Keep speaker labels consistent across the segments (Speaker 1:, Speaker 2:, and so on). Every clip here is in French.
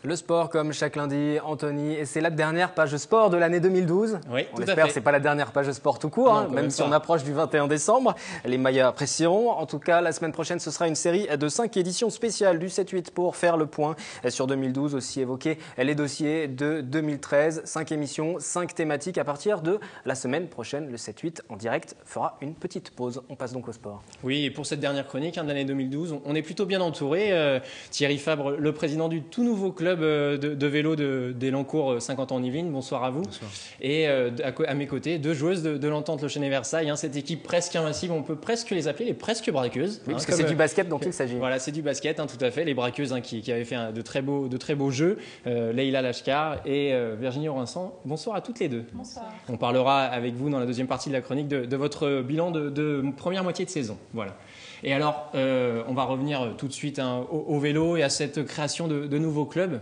Speaker 1: Le sport, comme chaque lundi, Anthony, et c'est la dernière page sport de l'année 2012.
Speaker 2: Oui,
Speaker 1: on espère que ce n'est pas la dernière page sport tout court,
Speaker 2: non,
Speaker 1: même si on approche du 21 décembre. Les Mayas apprécieront. En tout cas, la semaine prochaine, ce sera une série de 5 éditions spéciales du 7-8 pour faire le point sur 2012, aussi évoquer les dossiers de 2013. 5 émissions, 5 thématiques. À partir de la semaine prochaine, le 7-8 en direct fera une petite pause. On passe donc au sport.
Speaker 2: Oui, et pour cette dernière chronique de l'année 2012, on est plutôt bien entouré. Thierry Fabre, le président du tout nouveau club de vélo d'Elancourt 50 ans en Yvelines. Bonsoir à vous.
Speaker 3: Bonsoir.
Speaker 2: Et à mes côtés, 2 joueuses de l'Entente Le Chesnay-Versailles. Cette équipe presque invincible, on peut presque les appeler les presque braqueuses.
Speaker 1: Oui, parce que c'est du basket dont il s'agit.
Speaker 2: Voilà, c'est du basket, tout à fait. Les braqueuses qui avaient fait de très beaux jeux. Leïla Lachkar et Virginie Orinsan. Bonsoir à toutes les deux.
Speaker 4: Bonsoir.
Speaker 2: On parlera avec vous dans la deuxième partie de la chronique de votre bilan de première moitié de saison. Voilà. Et alors, on va revenir tout de suite au vélo et à cette création de nouveaux clubs.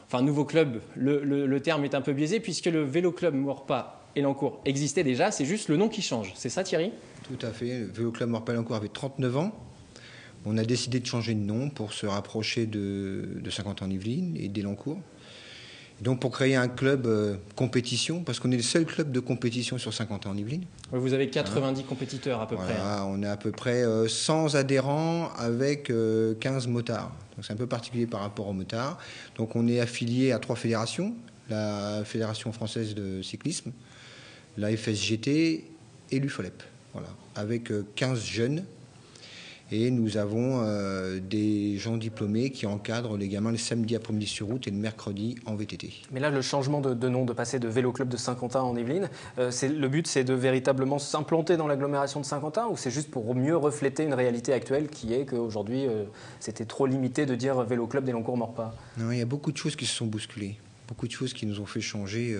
Speaker 2: Enfin, nouveau club, le terme est un peu biaisé puisque le Vélo Club Maurepas Elancourt existait déjà, c'est juste le nom qui change. C'est ça, Thierry ?
Speaker 3: Tout à fait. Le Vélo Club Maurepas Elancourt avait 39 ans. On a décidé de changer de nom pour se rapprocher de 50 ans en Yvelines et d'Elancourt. Donc pour créer un club compétition, parce qu'on est le seul club de compétition sur 50 ans en Yvelines.
Speaker 2: Vous avez 90 compétiteurs à peu près.
Speaker 3: On a à peu près 100 adhérents avec 15 motards. Donc c'est un peu particulier par rapport aux motards. Donc on est affilié à 3 fédérations. La Fédération française de cyclisme, la FSGT et l'UFOLEP. Voilà, avec 15 jeunes. Et nous avons des gens diplômés qui encadrent les gamins le samedi après-midi sur route et le mercredi en VTT.
Speaker 1: Mais là, le changement de nom, de passer de Vélo Club de Saint-Quentin en Yvelines, le but, c'est de véritablement s'implanter dans l'agglomération de Saint-Quentin ou c'est juste pour mieux refléter une réalité actuelle qui est qu'aujourd'hui, c'était trop limité de dire Vélo Club d'Elancourt-Maurepas?
Speaker 3: Non, il y a beaucoup de choses qui se sont bousculées. Beaucoup de choses qui nous ont fait changer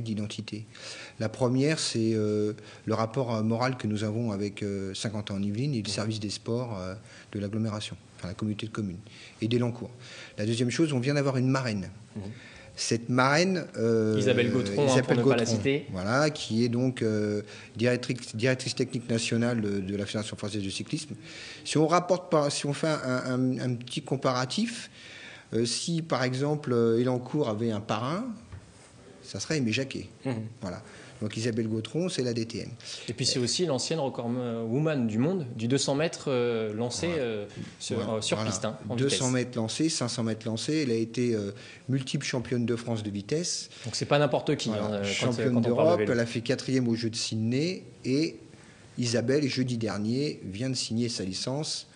Speaker 3: d'identité. La première, c'est le rapport moral que nous avons avec 50 ans en Yvelines et le service des sports de l'agglomération, enfin la communauté de communes, et d'Elancourt. La deuxième chose, on vient d'avoir une marraine. Cette marraine,
Speaker 2: Isabelle Gautron, pour ne pas la citer.
Speaker 3: Voilà, qui est donc directrice technique nationale de la Fédération française de cyclisme. Si on fait un petit comparatif, si, par exemple, Elancourt avait un parrain, ça serait Aimé Jacquet. Voilà. Donc Isabelle Gautron, c'est la DTN.
Speaker 2: Et puis c'est aussi l'ancienne recordwoman du monde, du 200 mètres lancé sur piste.
Speaker 3: 200 mètres lancé, 500 mètres lancé. Elle a été multiple championne de France de vitesse.
Speaker 2: Donc c'est pas n'importe qui.
Speaker 3: Voilà. Championne d'Europe, elle a fait 4e aux Jeux de Sydney. Et Isabelle, jeudi dernier, vient de signer sa licence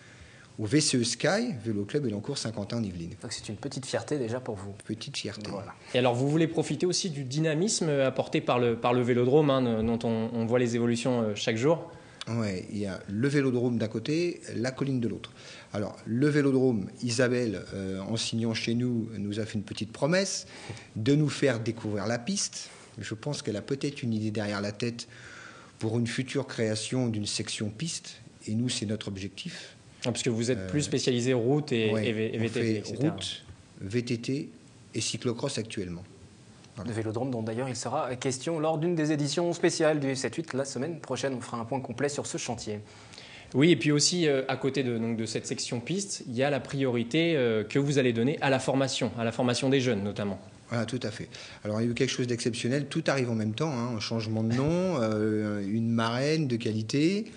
Speaker 3: au VCE Sky, Vélo Club Elancourt 50 ans en Yvelines.
Speaker 1: Donc c'est une petite fierté déjà pour vous.
Speaker 3: Petite fierté.
Speaker 1: Voilà.
Speaker 2: Et alors vous voulez profiter aussi du dynamisme apporté par le vélodrome, dont on voit les évolutions chaque jour.
Speaker 3: Oui, il y a le vélodrome d'un côté, la colline de l'autre. Alors le vélodrome, Isabelle, en signant chez nous, nous a fait une petite promesse de nous faire découvrir la piste. Je pense qu'elle a peut-être une idée derrière la tête pour une future création d'une section piste. Et nous, c'est notre objectif.
Speaker 2: Parce que vous êtes plus spécialisé route et VTT,
Speaker 3: on fait
Speaker 2: etc.
Speaker 3: route, VTT et cyclocross actuellement.
Speaker 1: Voilà. Le vélodrome dont d'ailleurs il sera question lors d'une des éditions spéciales du 7-8. La semaine prochaine, on fera un point complet sur ce chantier.
Speaker 2: Oui, et puis aussi, à côté de cette section piste, il y a la priorité que vous allez donner à la formation des jeunes notamment.
Speaker 3: Voilà, tout à fait. Alors, il y a eu quelque chose d'exceptionnel. Tout arrive en même temps, un changement de nom, une marraine de qualité.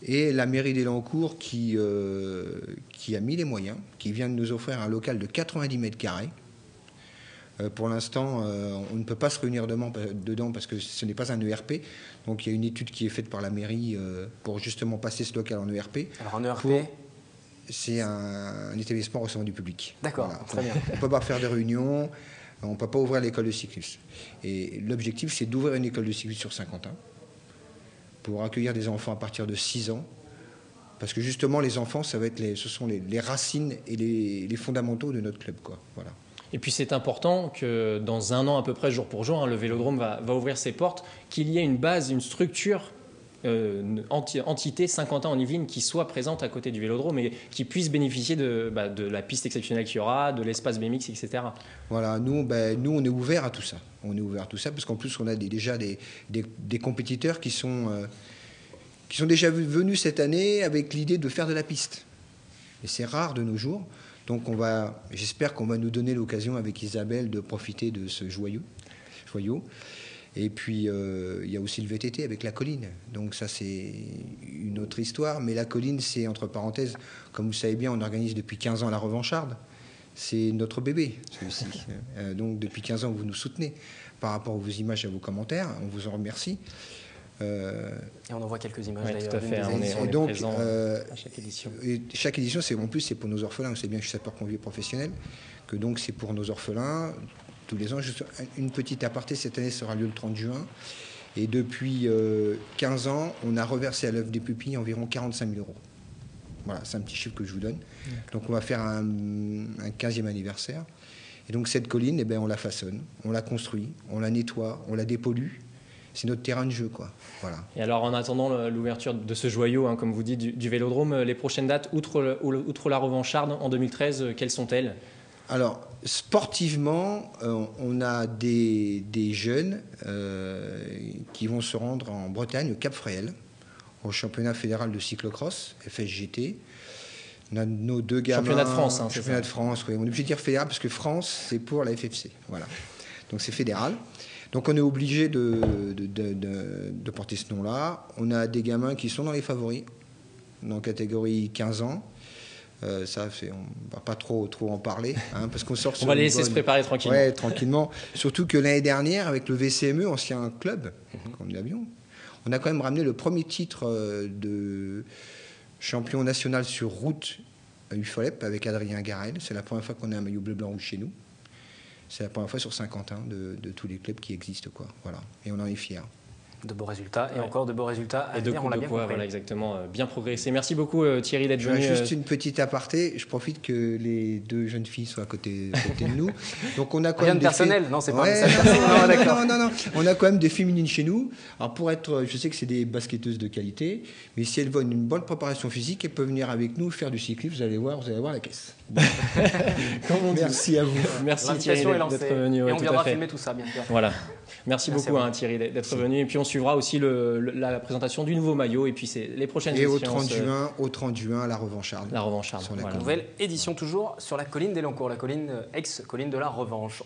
Speaker 3: Et la mairie d'Elancourt qui a mis les moyens, qui vient de nous offrir un local de 90 mètres carrés. Pour l'instant, on ne peut pas se réunir dedans parce que ce n'est pas un ERP. Donc il y a une étude qui est faite par la mairie pour justement passer ce local en ERP.
Speaker 1: Alors un ERP,
Speaker 3: c'est un établissement recevant du public.
Speaker 1: D'accord, voilà. Très bien.
Speaker 3: On ne peut pas faire de réunions, on ne peut pas ouvrir l'école de cyclisme. Et l'objectif, c'est d'ouvrir une école de cyclisme sur Saint-Quentin, pour accueillir des enfants à partir de 6 ans. Parce que justement, les enfants, ce sont les racines et les fondamentaux de notre club, quoi. Voilà.
Speaker 2: Et puis c'est important que dans 1 an à peu près, jour pour jour, le vélodrome va ouvrir ses portes, qu'il y ait une base, une structure, entité 50 ans en Yvelines qui soit présente à côté du vélodrome et qui puisse bénéficier de la piste exceptionnelle qu'il y aura, de l'espace BMX, etc.
Speaker 3: Voilà, nous, on est ouvert à tout ça. On est ouvert à tout ça parce qu'en plus, on a déjà des compétiteurs qui sont déjà venus cette année avec l'idée de faire de la piste. Et c'est rare de nos jours. Donc j'espère qu'on va nous donner l'occasion avec Isabelle de profiter de ce joyau. Et puis, il y a aussi le VTT avec la colline. Donc ça, c'est une autre histoire. Mais la colline, c'est, entre parenthèses, comme vous savez bien, on organise depuis 15 ans la revancharde. C'est notre bébé, celui-ci. Donc depuis 15 ans, vous nous soutenez par rapport à vos images et à vos commentaires. On vous en remercie.
Speaker 1: Et on en voit quelques images d'ailleurs.
Speaker 2: Tout à fait, on est
Speaker 3: donc,
Speaker 2: présent à chaque édition.
Speaker 3: Et chaque édition, en plus, c'est pour nos orphelins. Vous savez bien que je suis sapeur-pompier professionnel, que donc c'est pour nos orphelins. Tous les ans, juste une petite aparté, cette année sera lieu le 30 juin. Et depuis 15 ans, on a reversé à l'œuvre des pupilles environ 45 000 euros. Voilà, c'est un petit chiffre que je vous donne. Donc on va faire un 15e anniversaire. Et donc cette colline, on la façonne, on la construit, on la nettoie, on la dépollue. C'est notre terrain de jeu, quoi. Voilà.
Speaker 2: Et alors, en attendant l'ouverture de ce joyau, comme vous dites, du Vélodrome, les prochaines dates, outre la revancharde en 2013, quelles sont-elles ?
Speaker 3: Alors, sportivement, on a des jeunes qui vont se rendre en Bretagne, au Cap Fréhel, au championnat fédéral de cyclocross, FSGT. On a nos 2 gamins...
Speaker 2: Championnat de France, c'est
Speaker 3: championnat
Speaker 2: ça.
Speaker 3: de France, oui. On est obligé de dire fédéral parce que France, c'est pour la FFC. Voilà. Donc c'est fédéral. Donc on est obligé de porter ce nom-là. On a des gamins qui sont dans les favoris, dans la catégorie 15 ans. Ça, on ne va pas trop en parler, parce qu'on sort sur
Speaker 2: on va les laisser se préparer tranquillement.
Speaker 3: Ouais, tranquillement. Surtout que l'année dernière, avec le VCME, ancien club, comme nous l'avions, on a quand même ramené le premier titre de champion national sur route à UFOLEP avec Adrien Garel. C'est la première fois qu'on a un maillot bleu-blanc-rouge chez nous. C'est la première fois sur 50 ans de tous les clubs qui existent, quoi. Voilà. Et on en est fiers.
Speaker 1: De beaux résultats et encore de beaux résultats à venir, on l'a bien compris.
Speaker 2: Voilà, exactement, bien progressé. Merci beaucoup Thierry d'être venu.
Speaker 3: Juste une petite aparté, je profite que les 2 jeunes filles soient à côté de nous. Donc on a quand
Speaker 1: Rien
Speaker 3: même
Speaker 1: de personnel, non, c'est pas
Speaker 3: ouais,
Speaker 1: un message personnel.
Speaker 3: non. On a quand même des féminines chez nous. Alors je sais que c'est des basketteuses de qualité, mais si elles veulent une bonne préparation physique, elles peuvent venir avec nous faire du cyclisme, vous allez voir la caisse. Merci à vous.
Speaker 2: Merci Thierry d'être venu.
Speaker 1: Et on viendra filmer tout ça, bien sûr.
Speaker 2: Voilà. Merci beaucoup Thierry d'être venu. Et puis on suivra aussi la présentation du nouveau maillot et puis c'est les prochaines éditions.
Speaker 3: Et au 30 juin, la revancharde.
Speaker 2: La revancharde.
Speaker 1: Voilà. Nouvelle édition toujours sur la colline d'Elancourt, la colline ex-colline de la Revanche.